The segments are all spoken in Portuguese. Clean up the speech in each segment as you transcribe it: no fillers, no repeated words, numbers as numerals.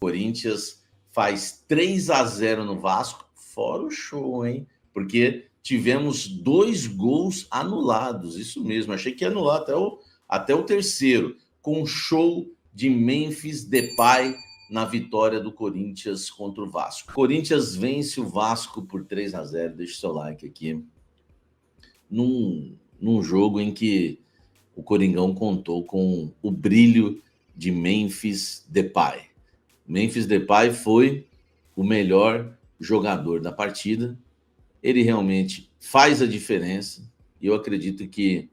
Corinthians faz 3-0 no Vasco, fora o show, hein? Porque tivemos 2 gols anulados, isso mesmo. Achei que ia anular até o terceiro, com um show de Memphis Depay na vitória do Corinthians contra o Vasco. Corinthians vence o Vasco por 3-0. Deixa o seu like aqui. Num jogo em que o Coringão contou com o brilho de Memphis Depay. Memphis Depay foi o melhor jogador da partida. Ele realmente faz a diferença. E eu acredito que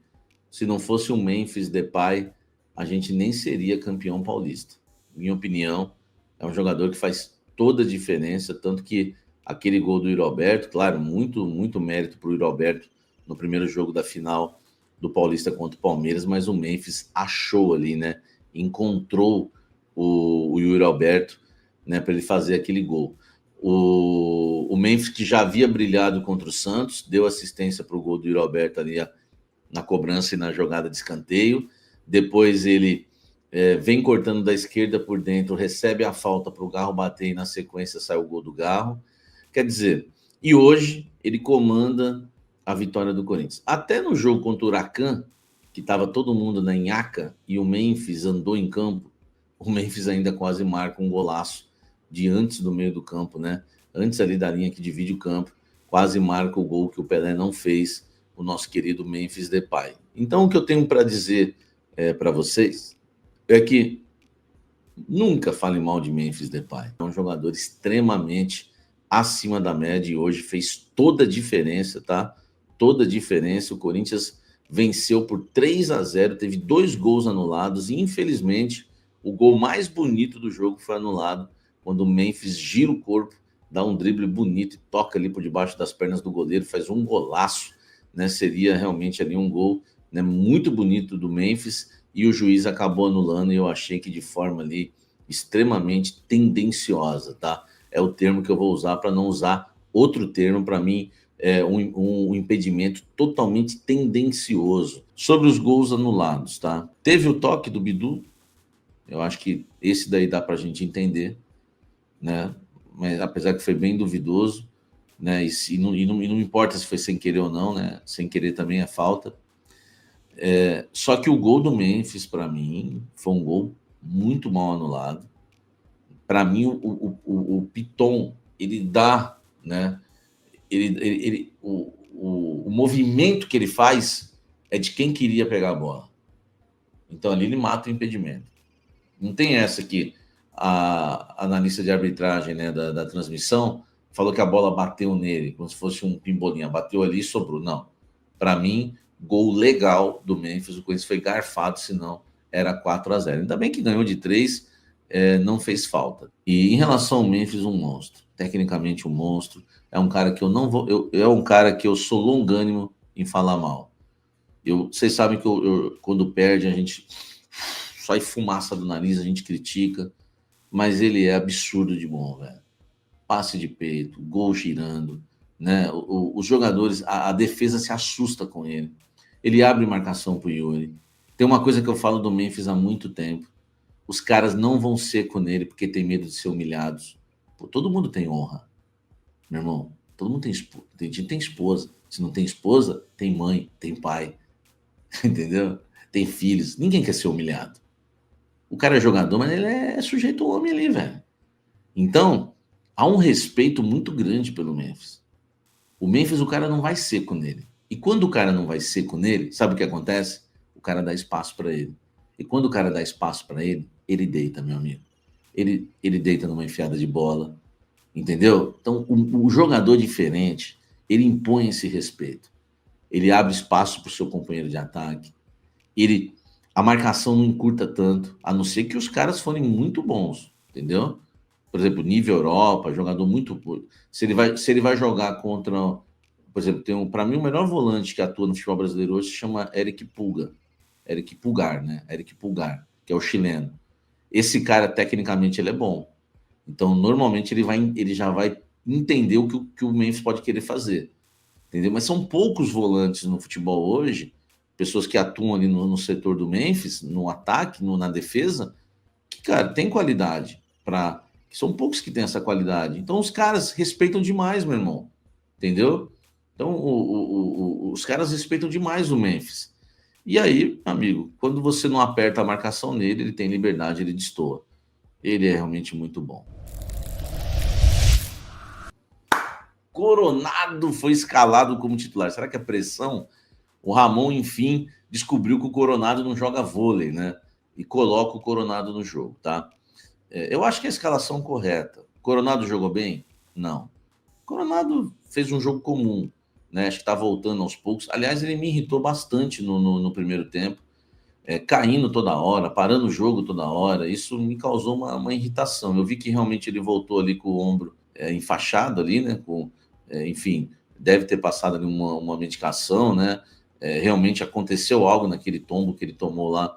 se não fosse o Memphis Depay, a gente nem seria campeão paulista. Minha opinião, é um jogador que faz toda a diferença, tanto que aquele gol do Yuri Alberto, claro, muito mérito para o Yuri Alberto no primeiro jogo da final do Paulista contra o Palmeiras, mas o Memphis achou ali, né? Encontrou o Yuri Alberto, né, para ele fazer aquele gol. O Memphis, que já havia brilhado contra o Santos, deu assistência para o gol do Yuri Alberto ali na cobrança e na jogada de escanteio. Depois ele vem cortando da esquerda por dentro, recebe a falta para o Garro bater e na sequência sai o gol do Garro. Quer dizer, e hoje ele comanda a vitória do Corinthians. Até no jogo contra o Huracan, que estava todo mundo na nhaca e o Memphis andou em campo, o Memphis ainda quase marca um golaço de antes do meio do campo, né? Antes ali da linha que divide o campo, quase marca o gol que o Pelé não fez, o nosso querido Memphis Depay. Então, o que eu tenho para dizer para vocês é que nunca fale mal de Memphis Depay. É um jogador extremamente acima da média e hoje fez toda a diferença, tá? Toda a diferença. O Corinthians venceu por 3-0, teve 2 gols anulados e, infelizmente, o gol mais bonito do jogo foi anulado quando o Memphis gira o corpo, dá um drible bonito e toca ali por debaixo das pernas do goleiro, faz um golaço, né? Seria realmente ali um gol, né, muito bonito do Memphis e o juiz acabou anulando e eu achei que de forma ali extremamente tendenciosa, tá? É o termo que eu vou usar para não usar outro termo. Para mim, é um impedimento totalmente tendencioso. Sobre os gols anulados, tá? Teve o toque do Bidu, eu acho que esse daí dá para a gente entender, né? Mas apesar que foi bem duvidoso, né? E não importa se foi sem querer ou não, né? Sem querer também é falta. Só que o gol do Memphis, para mim, foi um gol muito mal anulado. Para mim, o Piton, ele dá, né? O movimento que ele faz é de quem queria pegar a bola. Então ali ele mata o impedimento. Não tem essa que a analista de arbitragem, né, da transmissão falou que a bola bateu nele, como se fosse um pimbolinha, bateu ali e sobrou. Não. Para mim, gol legal do Memphis, o Corinthians foi garfado, senão era 4-0. Ainda bem que ganhou de 3, não fez falta. E em relação ao Memphis, um monstro. Tecnicamente um monstro. É um cara que eu não vou... é um cara que eu sou longânimo em falar mal. Vocês sabem que quando perde, a gente sai fumaça do nariz, a gente critica, mas ele é absurdo de bom, velho. Passe de peito, gol girando, né? Os jogadores, a defesa se assusta com ele. Ele abre marcação pro Yuri. Tem uma coisa que eu falo do Memphis há muito tempo. Os caras não vão seco nele porque tem medo de ser humilhados. Pô, todo mundo tem honra, meu irmão. Todo mundo tem esposa. Tem gente que tem esposa. Se não tem esposa, tem mãe, tem pai. Entendeu? Tem filhos. Ninguém quer ser humilhado. O cara é jogador, mas ele é sujeito ao homem ali, velho. Então, há um respeito muito grande pelo Memphis. O Memphis, o cara não vai seco nele. E quando o cara não vai seco nele, sabe o que acontece? O cara dá espaço para ele. E quando o cara dá espaço para ele, ele deita, meu amigo. Ele deita numa enfiada de bola, entendeu? Então, o jogador diferente, ele impõe esse respeito. Ele abre espaço para o seu companheiro de ataque. A marcação não encurta tanto, a não ser que os caras forem muito bons, entendeu? Por exemplo, nível Europa, jogador muito... Se ele vai jogar contra... Por exemplo, para mim, o melhor volante que atua no futebol brasileiro hoje se chama Eric Pulgar, né? Eric Pulgar, que é o chileno. Esse cara, tecnicamente, ele é bom. Então, normalmente, ele já vai entender o que o Memphis pode querer fazer. Entendeu? Mas são poucos volantes no futebol hoje, pessoas que atuam ali no setor do Memphis, no ataque, na defesa, que, cara, tem qualidade para São poucos que têm essa qualidade. Então os caras respeitam demais, meu irmão. Entendeu? Então os caras respeitam demais o Memphis. E aí, amigo, quando você não aperta a marcação nele, ele tem liberdade, ele destoa. Ele é realmente muito bom. Coronado foi escalado como titular. Será que a pressão? O Ramon, enfim, descobriu que o Coronado não joga vôlei, né? E coloca o Coronado no jogo, tá? Eu acho que é a escalação correta. O Coronado jogou bem? Não. O Coronado fez um jogo comum, né? Acho que tá voltando aos poucos. Aliás, ele me irritou bastante no primeiro tempo. Caindo toda hora, parando o jogo toda hora. Isso me causou uma irritação. Eu vi que realmente ele voltou ali com o ombro enfaixado ali, né? Enfim, deve ter passado ali uma medicação, né? Realmente aconteceu algo naquele tombo que ele tomou lá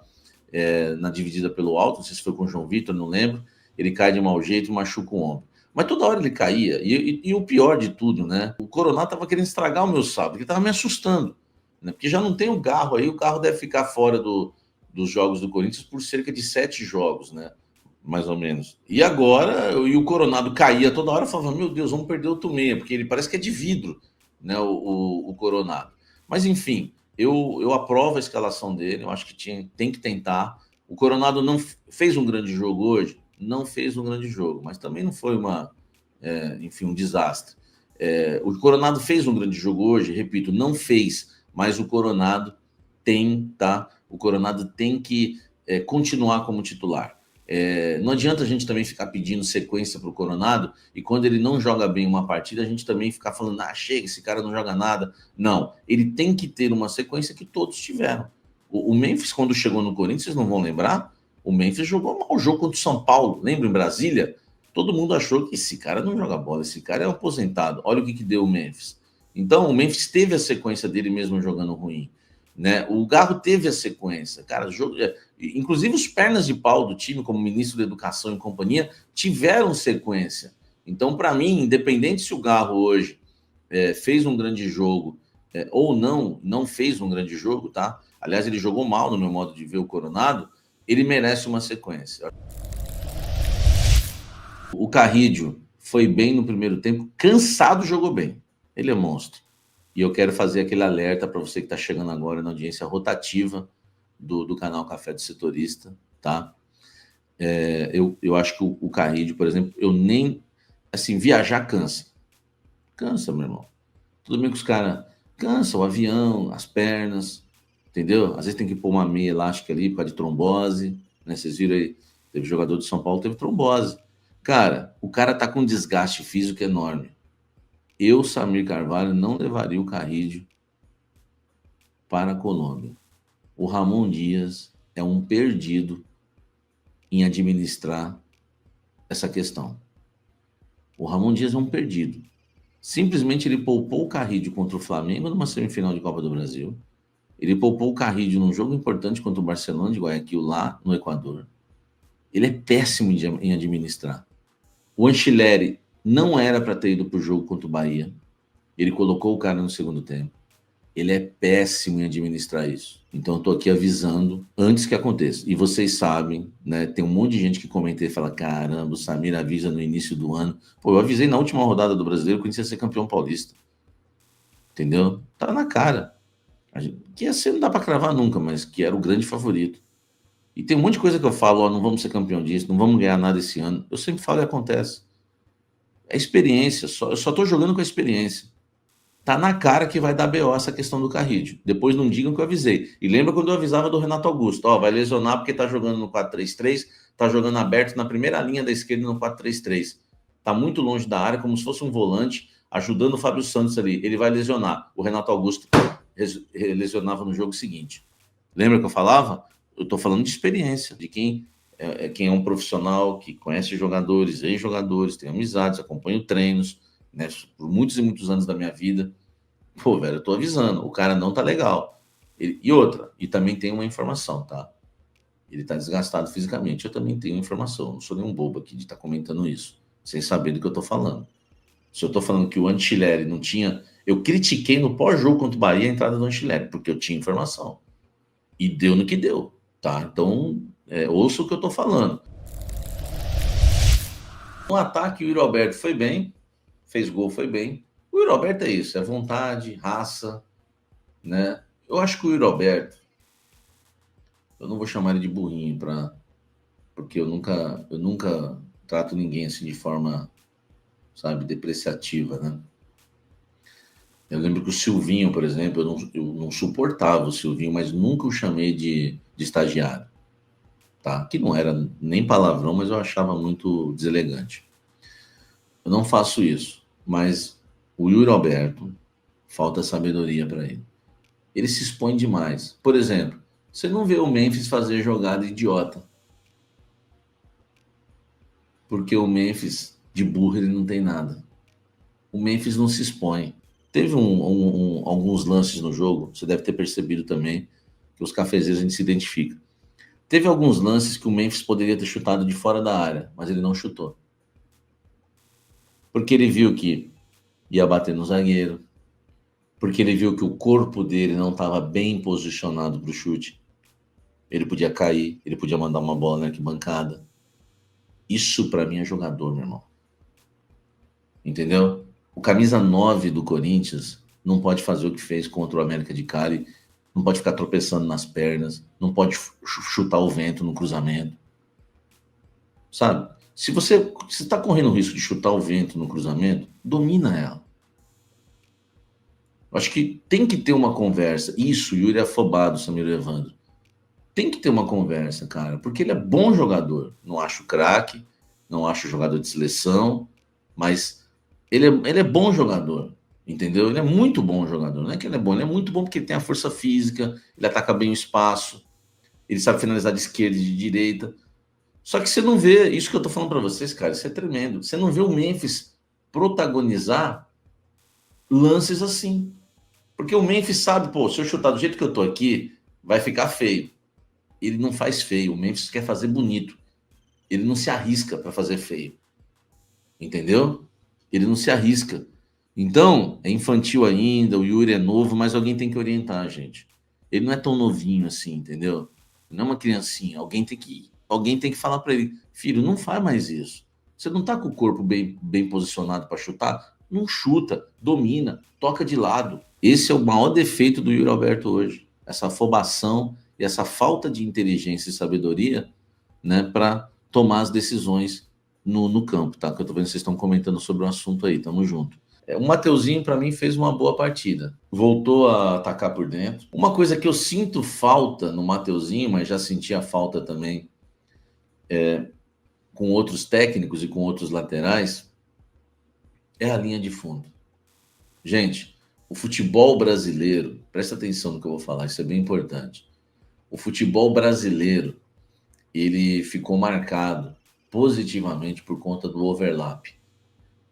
na dividida pelo alto, não sei se foi com o João Vitor, não lembro. Ele cai de mau jeito e machuca o ombro. Mas toda hora ele caía. E o pior de tudo, né? O Coronado estava querendo estragar o meu sábado, ele estava me assustando. Né? Porque já não tem o Garro aí, o Garro deve ficar fora dos jogos do Corinthians por cerca de 7 jogos, né? Mais ou menos. E agora, o Coronado caía toda hora, falava, meu Deus, vamos perder outro meia, porque ele parece que é de vidro, né, o Coronado. Mas, enfim, eu aprovo a escalação dele, eu acho que tem que tentar. O Coronado não fez um grande jogo hoje? Não fez um grande jogo, mas também não foi enfim, um desastre. O Coronado fez um grande jogo hoje, repito, não fez, mas o Coronado tá? O Coronado tem que continuar como titular. Não adianta a gente também ficar pedindo sequência para o Coronado e quando ele não joga bem uma partida, a gente também ficar falando, chega, esse cara não joga nada. Não, ele tem que ter uma sequência que todos tiveram. O Memphis, quando chegou no Corinthians, vocês não vão lembrar, o Memphis jogou mal o jogo contra o São Paulo, lembra em Brasília? Todo mundo achou que esse cara não joga bola, esse cara é um aposentado. Olha o que deu o Memphis. Então, o Memphis teve a sequência dele mesmo jogando ruim. Né? O Garro teve a sequência, cara. Inclusive os pernas de pau do time, como ministro da Educação e companhia, tiveram sequência. Então, para mim, independente se o Garro hoje fez um grande jogo ou não fez um grande jogo, tá? Aliás, ele jogou mal no meu modo de ver o Coronado, ele merece uma sequência. O Carrídio foi bem no primeiro tempo, cansado, jogou bem. Ele é monstro. E eu quero fazer aquele alerta para você que está chegando agora na audiência rotativa do canal Café do Setorista, tá? Eu acho que o Carrídio, por exemplo, eu nem... Assim, viajar cansa. Cansa, meu irmão. Tudo bem que os caras cansam, o avião, as pernas, entendeu? Às vezes tem que pôr uma meia elástica ali por causa de trombose, né? Vocês viram aí, teve jogador de São Paulo que teve trombose. Cara, o cara tá com um desgaste físico enorme. Eu, Samir Carvalho, não levaria o Carrídio para a Colômbia. O Ramon Dias é um perdido em administrar essa questão. O Ramon Dias é um perdido. Simplesmente ele poupou o Carrídio contra o Flamengo numa semifinal de Copa do Brasil. Ele poupou o Carrídio num jogo importante contra o Barcelona de Guayaquil, lá no Equador. Ele é péssimo em administrar. O Anchileri não era para ter ido para o jogo contra o Bahia. Ele colocou o cara no segundo tempo. Ele é péssimo em administrar isso. Então eu tô aqui avisando antes que aconteça. E vocês sabem, né? Tem um monte de gente que comenta e fala, caramba, o Samir avisa no início do ano. Pô, eu avisei na última rodada do Brasileiro que o Corinthians ia ser campeão paulista. Entendeu? Tá na cara. Que ia ser, não dá para cravar nunca, mas que era o grande favorito. E tem um monte de coisa que eu falo, não vamos ser campeão disso, não vamos ganhar nada esse ano. Eu sempre falo e acontece. É experiência, eu só tô jogando com a experiência. Tá na cara que vai dar BO essa questão do Carrídio. Depois não digam que eu avisei. E lembra quando eu avisava do Renato Augusto? Vai lesionar porque tá jogando no 4-3-3, tá jogando aberto na primeira linha da esquerda no 4-3-3. Tá muito longe da área, como se fosse um volante, ajudando o Fábio Santos ali. Ele vai lesionar. O Renato Augusto lesionava no jogo seguinte. Lembra que eu falava? Eu tô falando de experiência, de quem é um profissional que conhece jogadores, ex-jogadores, tem amizades, acompanha treinos, né, por muitos e muitos anos da minha vida. Pô, velho, eu tô avisando, o cara não tá legal. E outra, e também tem uma informação, tá? Ele tá desgastado fisicamente, eu também tenho informação, não sou nenhum bobo aqui de estar comentando isso, sem saber do que eu tô falando. Se eu tô falando que o Anchileri não tinha... Eu critiquei no pós-jogo contra o Bahia a entrada do Anchileri, porque eu tinha informação. E deu no que deu, tá? Então, ouça o que eu tô falando. No ataque, o Yuri Alberto foi bem, fez gol, foi bem. O Yuri Alberto é isso, é vontade, raça, né? Eu acho que o Yuri Alberto, eu não vou chamar ele de burrinho, porque eu nunca trato ninguém assim de forma, sabe, depreciativa, né? Eu lembro que o Silvinho, por exemplo, eu não suportava o Silvinho, mas nunca o chamei de estagiário, tá? Que não era nem palavrão, mas eu achava muito deselegante. Eu não faço isso, mas o Yuri Alberto, falta sabedoria para ele. Ele se expõe demais. Por exemplo, você não vê o Memphis fazer jogada idiota, porque o Memphis de burro ele não tem nada. O Memphis não se expõe. Teve alguns lances no jogo, você deve ter percebido também, que os cafezeiros a gente se identifica. Teve alguns lances que o Memphis poderia ter chutado de fora da área, mas ele não chutou. Porque ele viu que ia bater no zagueiro, porque ele viu que o corpo dele não estava bem posicionado para o chute. Ele podia cair, ele podia mandar uma bola na arquibancada. Isso para mim é jogador, meu irmão. Entendeu? O camisa 9 do Corinthians não pode fazer o que fez contra o América de Cali, não pode ficar tropeçando nas pernas, não pode chutar o vento no cruzamento. Sabe? Se você está correndo o risco de chutar o vento no cruzamento, domina ela. Acho que tem que ter uma conversa. Isso, Yuri é afobado, Samir Evandro. Tem que ter uma conversa, cara, porque ele é bom jogador. Não acho craque, não acho jogador de seleção, mas ele é bom jogador, entendeu? Ele é muito bom jogador. Não é que ele é muito bom porque ele tem a força física, ele ataca bem o espaço, ele sabe finalizar de esquerda e de direita. Só que você não vê, isso que eu tô falando para vocês, cara, isso é tremendo. Você não vê o Memphis protagonizar lances assim. Porque o Memphis sabe, pô, se eu chutar do jeito que eu tô aqui, vai ficar feio. Ele não faz feio, o Memphis quer fazer bonito. Ele não se arrisca para fazer feio. Entendeu? Ele não se arrisca. Então, é infantil ainda, o Yuri é novo, mas alguém tem que orientar, gente. Ele não é tão novinho assim, entendeu? Não é uma criancinha. Alguém tem que falar para ele, filho, não faz mais isso. Você não tá com o corpo bem posicionado para chutar? Não chuta, domina, toca de lado. Esse é o maior defeito do Yuri Alberto hoje. Essa afobação e essa falta de inteligência e sabedoria, né, para tomar as decisões no campo, tá? Que eu tô vendo que vocês estão comentando sobre o assunto aí, tamo junto. O Mateuzinho, para mim, fez uma boa partida. Voltou a atacar por dentro. Uma coisa que eu sinto falta no Mateuzinho, mas já sentia falta também com outros técnicos e com outros laterais, é a linha de fundo. Gente, o futebol brasileiro, presta atenção no que eu vou falar, isso é bem importante. O futebol brasileiro, ele ficou marcado positivamente por conta do overlap,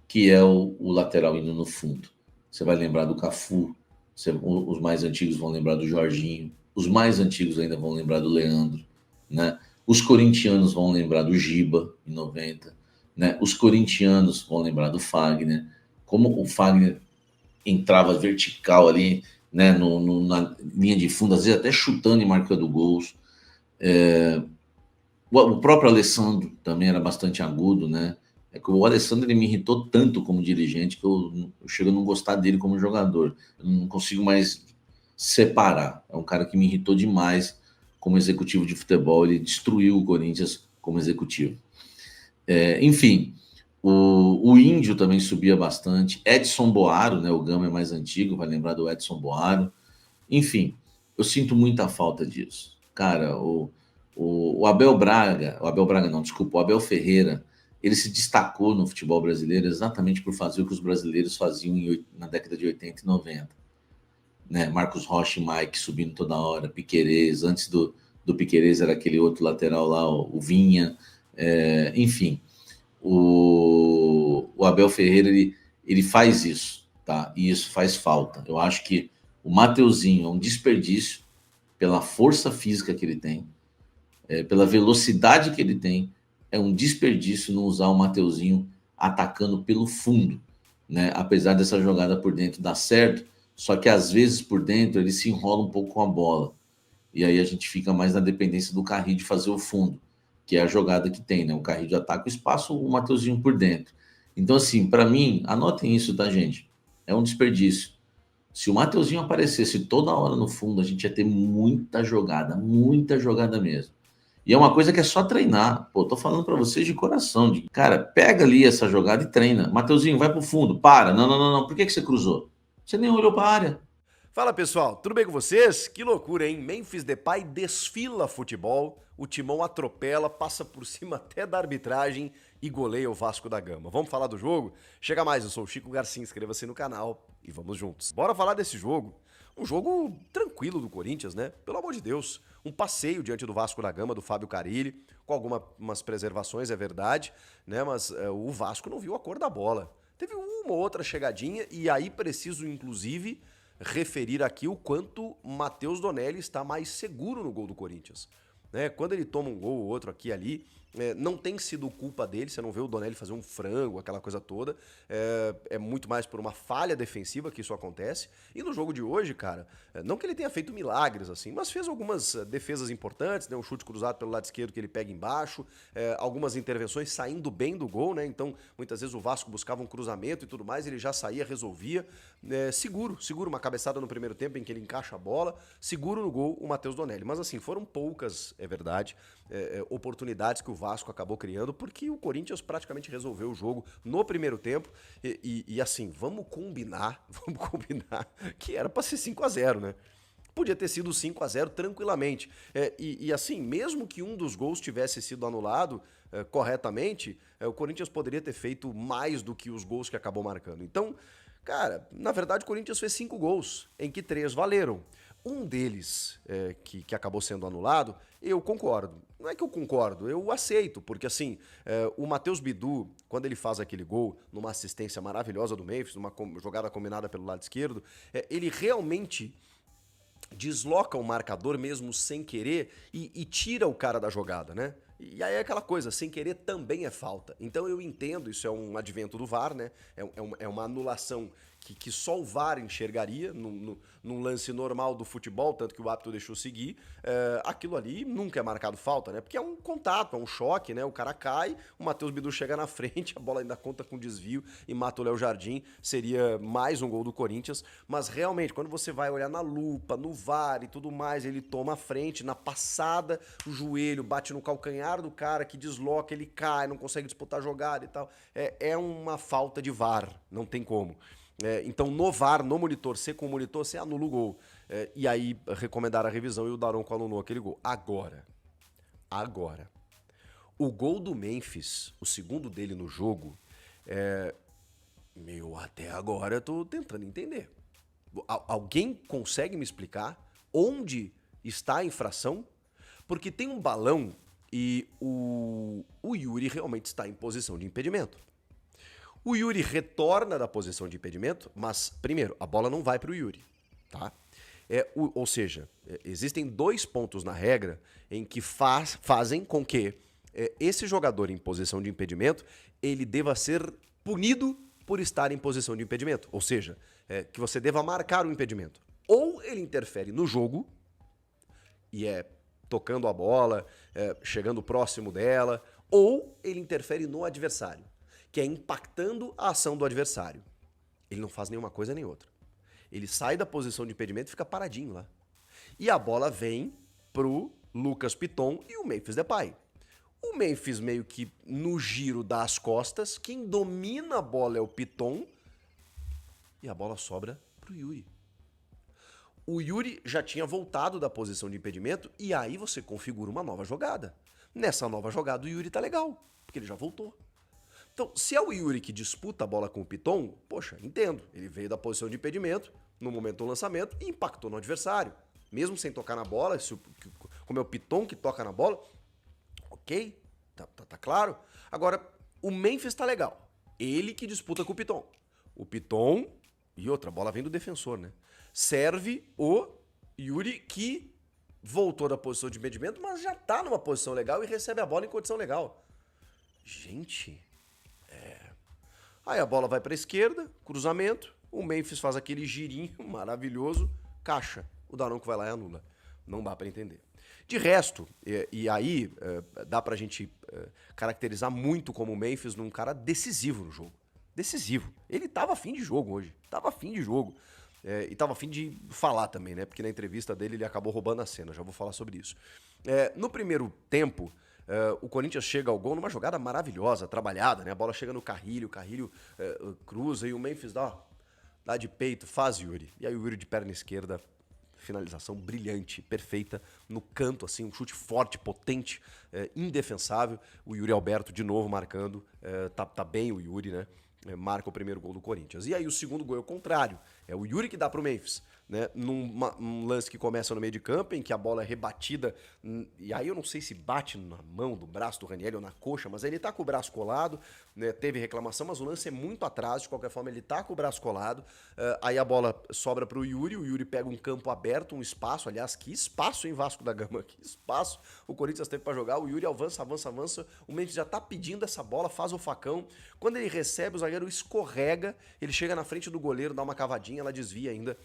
que é o lateral indo no fundo. Você vai lembrar do Cafu, os mais antigos vão lembrar do Jorginho, os mais antigos ainda vão lembrar do Leandro, né? Os corintianos vão lembrar do Giba, em 90, né? Os corintianos vão lembrar do Fagner, como o Fagner entrava vertical ali, né, na linha de fundo, às vezes até chutando e marcando gols. O próprio Alessandro também era bastante agudo, né? É que o Alessandro ele me irritou tanto como dirigente que eu chego a não gostar dele como jogador. Eu não consigo mais separar. É um cara que me irritou demais como executivo de futebol. Ele destruiu o Corinthians como executivo. Enfim, o Índio também subia bastante. Edson Boaro, né? O Gama é mais antigo, vai lembrar do Edson Boaro. Enfim, eu sinto muita falta disso. Cara, o Abel Braga, não, desculpa, o Abel Ferreira, ele se destacou no futebol brasileiro exatamente por fazer o que os brasileiros faziam na década de 80 e 90. Né? Marcos Rocha e Mike subindo toda hora, Piquerez, antes do Piquerez era aquele outro lateral lá, o Vinha, enfim. O Abel Ferreira, ele faz isso, tá? E isso faz falta. Eu acho que o Mateuzinho é um desperdício pela força física que ele tem, pela velocidade que ele tem, é um desperdício não usar o Mateuzinho atacando pelo fundo, né? Apesar dessa jogada por dentro dar certo, só que às vezes por dentro ele se enrola um pouco com a bola. E aí a gente fica mais na dependência do Carrillo de fazer o fundo. que é a jogada que tem, né? O Carrillo ataca o espaço, o Mateuzinho por dentro. Então, assim, para mim, anotem isso, tá, gente? É um desperdício. Se o Mateuzinho aparecesse toda hora no fundo, a gente ia ter muita jogada mesmo. E é uma coisa que é só treinar. Pô, tô falando para vocês de coração. Cara, pega ali essa jogada e treina. Mateuzinho, vai pro fundo. Para. Não. Por que você cruzou? Você nem olhou para a área. Fala pessoal, tudo bem com vocês? Que loucura, hein? Memphis Depay desfila futebol, o Timão atropela, passa por cima até da arbitragem e goleia o Vasco da Gama. Vamos falar do jogo? Chega mais, eu sou o Chico Garcia, inscreva-se no canal e vamos juntos. Bora falar desse jogo. Um jogo tranquilo do Corinthians, né? Pelo amor de Deus. Um passeio diante do Vasco da Gama, do Fábio Carille, com algumas preservações, é verdade, né? Mas o Vasco não viu a cor da bola. Teve uma ou outra chegadinha e aí preciso, inclusive, referir aqui o quanto Matheus Donelli está mais seguro no gol do Corinthians. Né? Quando ele toma um gol ou outro aqui e ali, não tem sido culpa dele, você não vê o Donelli fazer um frango, aquela coisa toda. É muito mais por uma falha defensiva que isso acontece. E no jogo de hoje, cara, não que ele tenha feito milagres assim, mas fez algumas defesas importantes, né? Um chute cruzado pelo lado esquerdo que ele pega embaixo, algumas intervenções saindo bem do gol, né? Então, muitas vezes o Vasco buscava um cruzamento e tudo mais, ele já saía, resolvia. Seguro, uma cabeçada no primeiro tempo em que ele encaixa a bola, seguro no gol o Matheus Donelli. Mas assim, foram poucas, é verdade, oportunidades que o Vasco acabou criando, porque o Corinthians praticamente resolveu o jogo no primeiro tempo. E assim, vamos combinar que era para ser 5-0, né? Podia ter sido 5-0 tranquilamente. E assim, mesmo que um dos gols tivesse sido anulado corretamente, o Corinthians poderia ter feito mais do que os gols que acabou marcando. Então, cara, na verdade o Corinthians fez 5 gols, em que 3 valeram. Um deles, que acabou sendo anulado, eu concordo. Não é que eu concordo, eu aceito, porque assim, o Matheus Bidu, quando ele faz aquele gol, numa assistência maravilhosa do Memphis, numa jogada combinada pelo lado esquerdo, ele realmente desloca o marcador mesmo sem querer e tira o cara da jogada, né? E aí é aquela coisa, sem querer também é falta. Então eu entendo, isso é um advento do VAR, né? É uma anulação que só o VAR enxergaria num lance normal do futebol, tanto que o árbitro deixou seguir. Aquilo ali nunca é marcado falta, né? Porque é um contato, é um choque, né? O cara cai, o Matheus Bidu chega na frente, a bola ainda conta com desvio e mata o Léo Jardim. Seria mais um gol do Corinthians. Mas realmente, quando você vai olhar na lupa, no VAR e tudo mais, ele toma a frente, na passada, o joelho bate no calcanhar do cara que desloca, ele cai, não consegue disputar a jogada e tal. É uma falta de VAR, não tem como. Então, no VAR, no monitor, com o monitor, você anula o gol. E aí, recomendaram a revisão e o Daronco anulou aquele gol. Agora, o gol do Memphis, o segundo dele no jogo, até agora eu tô tentando entender. Alguém consegue me explicar onde está a infração? Porque tem um balão e o Yuri realmente está em posição de impedimento. O Yuri retorna da posição de impedimento, mas, primeiro, a bola não vai para o Yuri, tá? Ou seja, existem 2 pontos na regra em que fazem com que esse jogador em posição de impedimento, ele deva ser punido por estar em posição de impedimento. Ou seja, que você deva marcar o impedimento. Ou ele interfere no jogo, e tocando a bola, chegando próximo dela, ou ele interfere no adversário, que é impactando a ação do adversário. Ele não faz nenhuma coisa nem outra. Ele sai da posição de impedimento e fica paradinho lá. E a bola vem pro Lucas Piton e o Memphis Depay. O Memphis meio que no giro dá as costas, quem domina a bola é o Piton e a bola sobra pro Yuri. O Yuri já tinha voltado da posição de impedimento e aí você configura uma nova jogada. Nessa nova jogada o Yuri tá legal, porque ele já voltou. Então, se é o Yuri que disputa a bola com o Piton, poxa, entendo. Ele veio da posição de impedimento, no momento do lançamento, e impactou no adversário. Mesmo sem tocar na bola, como é o Piton que toca na bola, ok, tá claro. Agora, o Memphis tá legal. Ele que disputa com o Piton. O Piton, e outra, a bola vem do defensor, né? Serve o Yuri que voltou da posição de impedimento, mas já tá numa posição legal e recebe a bola em condição legal. Gente... Aí a bola vai para a esquerda, cruzamento, o Memphis faz aquele girinho maravilhoso, caixa. O Daronco vai lá e anula. Não dá para entender. De resto, e aí dá pra gente caracterizar muito como o Memphis num cara decisivo no jogo. Decisivo. Ele tava afim de jogo hoje. Tava afim de jogo. E tava afim de falar também, né? Porque na entrevista dele ele acabou roubando a cena. Já vou falar sobre isso. No primeiro tempo, o Corinthians chega ao gol numa jogada maravilhosa, trabalhada, né? A bola chega no Carrilho, o Carrilho cruza e o Memphis dá de peito, faz Yuri. E aí o Yuri de perna esquerda, finalização brilhante, perfeita, no canto, assim, um chute forte, potente, indefensável. O Yuri Alberto de novo marcando, tá bem o Yuri, né? Marca o primeiro gol do Corinthians. E aí o segundo gol é o contrário, é o Yuri que dá pro Memphis, né? Um lance que começa no meio de campo, em que a bola é rebatida, e aí eu não sei se bate na mão do braço do Ranieri ou na coxa, mas aí ele tá com o braço colado, né? Teve reclamação, mas o lance é muito atrás, de qualquer forma ele tá com o braço colado, aí a bola sobra pro Yuri, o Yuri pega um campo aberto, um espaço, aliás, que espaço em Vasco da Gama, que espaço o Corinthians teve pra jogar, o Yuri avança, o Memphis já tá pedindo essa bola, faz o facão, quando ele recebe, o zagueiro escorrega, ele chega na frente do goleiro, dá uma cavadinha, ela desvia ainda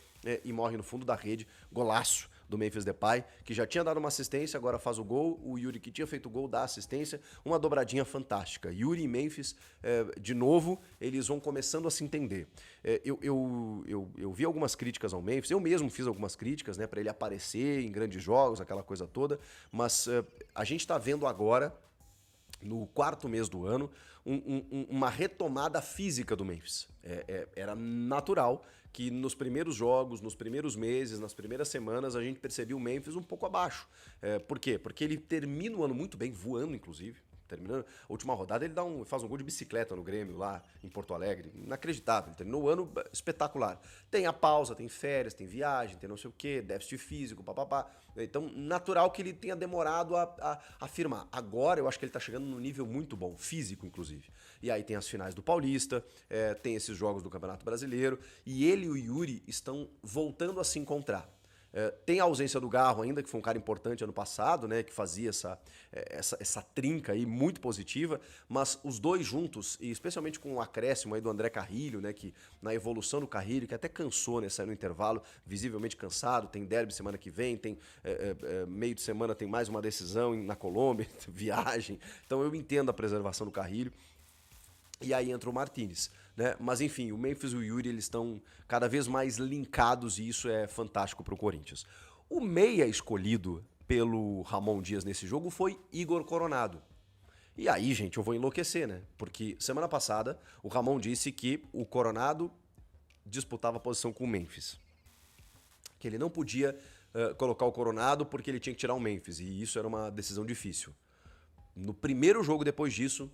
e morre no fundo da rede. Golaço do Memphis Depay, que já tinha dado uma assistência, agora faz o gol. O Yuri, que tinha feito o gol, dá assistência. Uma dobradinha fantástica. Yuri e Memphis, de novo, eles vão começando a se entender. Eu vi algumas críticas ao Memphis, eu mesmo fiz algumas críticas, né, para ele aparecer em grandes jogos, aquela coisa toda, mas a gente tá vendo agora, no quarto mês do ano, uma retomada física do Memphis. Era natural que nos primeiros jogos, nos primeiros meses, nas primeiras semanas, a gente percebia o Memphis um pouco abaixo. Por quê? Porque ele termina o ano muito bem, voando inclusive. Terminando a última rodada, ele faz um gol de bicicleta no Grêmio, lá em Porto Alegre. Inacreditável. Ele terminou o ano espetacular. Tem a pausa, tem férias, tem viagem, tem não sei o quê, déficit físico, papapá. Então, natural que ele tenha demorado a firmar. Agora, eu acho que ele tá chegando num nível muito bom, físico, inclusive. E aí tem as finais do Paulista, tem esses jogos do Campeonato Brasileiro, e ele e o Yuri estão voltando a se encontrar. Tem a ausência do Garro ainda, que foi um cara importante ano passado, né, que fazia essa trinca aí muito positiva, mas os dois juntos, e especialmente com o acréscimo aí do André Carrilho, né, que na evolução do Carrilho, que até cansou, né, saiu no intervalo, visivelmente cansado, tem derby semana que vem, tem meio de semana tem mais uma decisão na Colômbia, viagem, então eu entendo a preservação do Carrilho. E aí entra o Martínez, né? Mas enfim, o Memphis e o Yuri, eles estão cada vez mais linkados e isso é fantástico pro Corinthians. O meia escolhido pelo Ramon Dias nesse jogo foi Igor Coronado. E aí, gente, eu vou enlouquecer, né? Porque semana passada o Ramon disse que o Coronado disputava a posição com o Memphis. Que ele não podia colocar o Coronado porque ele tinha que tirar o Memphis. E isso era uma decisão difícil. No primeiro jogo depois disso,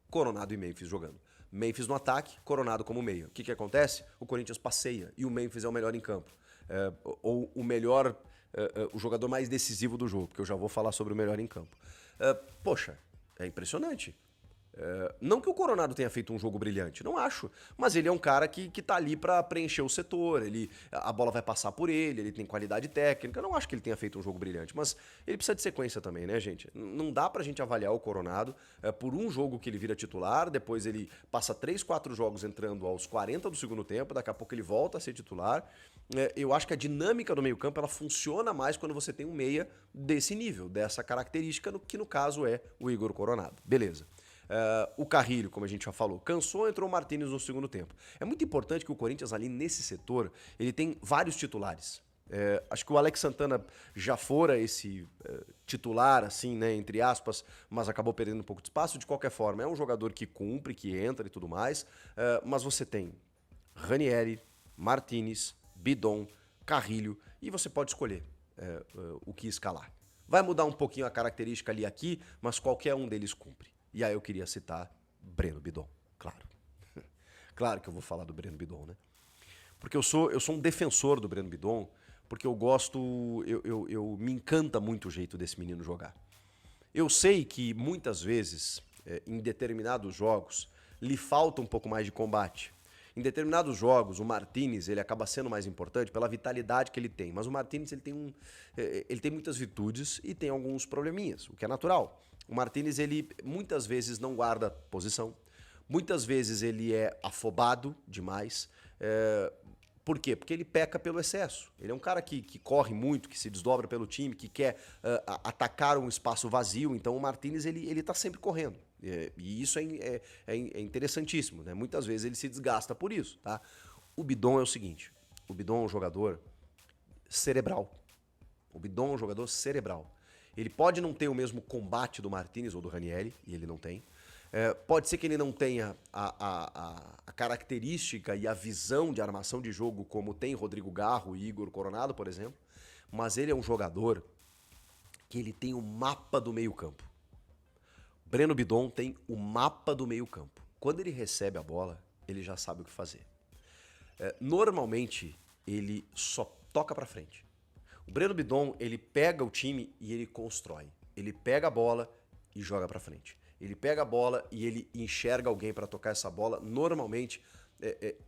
Coronado e Memphis jogando. Memphis no ataque, Coronado como meia. O que acontece? O Corinthians passeia e o Memphis é o melhor em campo. Ou o melhor, o jogador mais decisivo do jogo, porque eu já vou falar sobre o melhor em campo. Poxa, é impressionante. Não que o Coronado tenha feito um jogo brilhante, não acho. Mas ele é um cara que tá ali pra preencher o setor, a bola vai passar por ele tem qualidade técnica. Eu não acho que ele tenha feito um jogo brilhante, mas ele precisa de sequência também, né, gente? Não dá pra gente avaliar o Coronado por um jogo que ele vira titular, depois ele passa 3, 4 jogos entrando aos 40 do segundo tempo, daqui a pouco ele volta a ser titular. Eu acho que a dinâmica do meio-campo ela funciona mais quando você tem um meia desse nível, dessa característica, que no caso é o Igor Coronado. Beleza. O Carrilho, como a gente já falou, cansou, entrou o Martínez no segundo tempo. É muito importante que o Corinthians ali nesse setor, ele tem vários titulares. Acho que o Alex Santana já fora esse titular, assim, né, entre aspas, mas acabou perdendo um pouco de espaço. De qualquer forma, é um jogador que cumpre, que entra e tudo mais. Mas você tem Ranieri, Martínez, Bidon, Carrilho, e você pode escolher o que escalar. Vai mudar um pouquinho a característica ali aqui, mas qualquer um deles cumpre. E aí eu queria citar Breno Bidon, claro. Claro que eu vou falar do Breno Bidon, né? Porque eu sou um defensor do Breno Bidon, porque eu gosto, eu me encanta muito o jeito desse menino jogar. Eu sei que muitas vezes, em determinados jogos, lhe falta um pouco mais de combate. Em determinados jogos, o Martínez ele acaba sendo mais importante pela vitalidade que ele tem. Mas o Martínez ele tem muitas virtudes e tem alguns probleminhas, o que é natural. O Martínez ele muitas vezes não guarda posição, muitas vezes ele é afobado demais. Por quê? Porque ele peca pelo excesso. Ele é um cara que corre muito, que se desdobra pelo time, que quer atacar um espaço vazio. Então o Martinez ele tá sempre correndo. E isso é interessantíssimo, né? Muitas vezes ele se desgasta por isso, tá? O Bidon é o seguinte, o Bidon é um jogador cerebral. O Bidon é um jogador cerebral. Ele pode não ter o mesmo combate do Martinez ou do Ranieri, e ele não tem. Pode ser que ele não tenha a característica e a visão de armação de jogo como tem Rodrigo Garro e Igor Coronado, por exemplo, mas ele é um jogador que ele tem o mapa do meio-campo. Breno Bidon tem o mapa do meio-campo. Quando ele recebe a bola, ele já sabe o que fazer. Normalmente, ele só toca pra frente. O Breno Bidon, ele pega o time e ele constrói. Ele pega a bola e joga pra frente. Ele pega a bola e ele enxerga alguém pra tocar essa bola. Normalmente,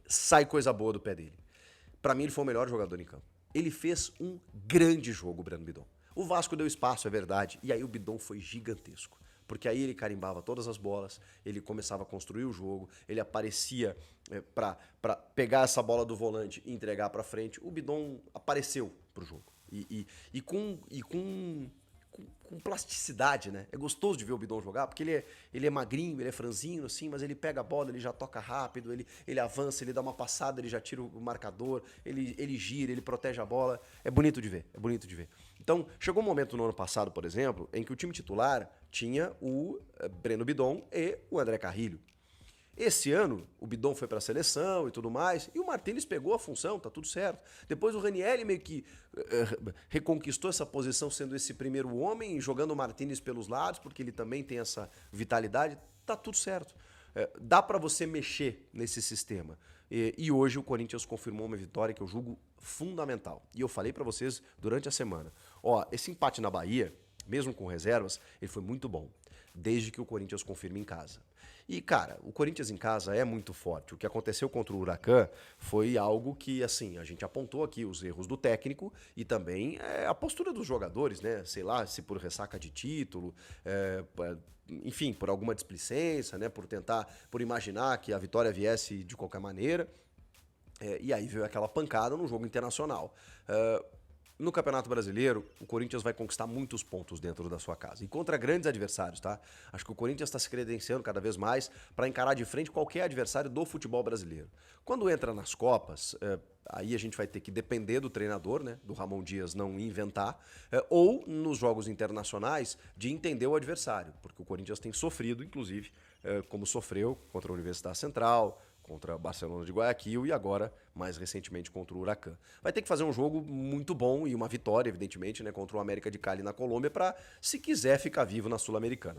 sai coisa boa do pé dele. Pra mim, ele foi o melhor jogador em campo. Ele fez um grande jogo, o Breno Bidon. O Vasco deu espaço, é verdade. E aí o Bidon foi gigantesco. Porque aí ele carimbava todas as bolas, ele começava a construir o jogo, ele aparecia pra pegar essa bola do volante e entregar pra frente. O Bidon apareceu pro jogo. E com plasticidade, né? É gostoso de ver o Bidon jogar, porque ele é magrinho, ele é franzino, assim, mas ele pega a bola, ele já toca rápido, ele avança, ele dá uma passada, ele já tira o marcador, ele gira, ele protege a bola. É bonito de ver, é bonito de ver. Então, chegou um momento no ano passado, por exemplo, em que o time titular tinha o Breno Bidon e o André Carrilho. Esse ano, o Bidon foi para a seleção e tudo mais, e o Martinez pegou a função, tá tudo certo. Depois o Ranieri meio que reconquistou essa posição, sendo esse primeiro homem, jogando o Martinez pelos lados, porque ele também tem essa vitalidade, tá tudo certo. Dá para você mexer nesse sistema. E hoje o Corinthians confirmou uma vitória que eu julgo fundamental. E eu falei para vocês durante a semana, esse empate na Bahia, mesmo com reservas, ele foi muito bom, desde que o Corinthians confirme em casa. E, cara, o Corinthians em casa é muito forte. O que aconteceu contra o Huracan foi algo que, assim, a gente apontou aqui os erros do técnico e também a postura dos jogadores, né? Sei lá, se por ressaca de título, enfim, por alguma displicência, né? Por imaginar que a vitória viesse de qualquer maneira. E aí veio aquela pancada no jogo internacional. No Campeonato Brasileiro, o Corinthians vai conquistar muitos pontos dentro da sua casa. E contra grandes adversários, tá? Acho que o Corinthians está se credenciando cada vez mais para encarar de frente qualquer adversário do futebol brasileiro. Quando entra nas Copas, aí a gente vai ter que depender do treinador, né? Do Ramon Dias não inventar. Ou nos jogos internacionais, de entender o adversário. Porque o Corinthians tem sofrido, inclusive, como sofreu contra a Universidade Central, contra Barcelona de Guayaquil e agora, mais recentemente, contra o Huracan. Vai ter que fazer um jogo muito bom e uma vitória, evidentemente, né, contra o América de Cali na Colômbia para, se quiser, ficar vivo na Sul-Americana.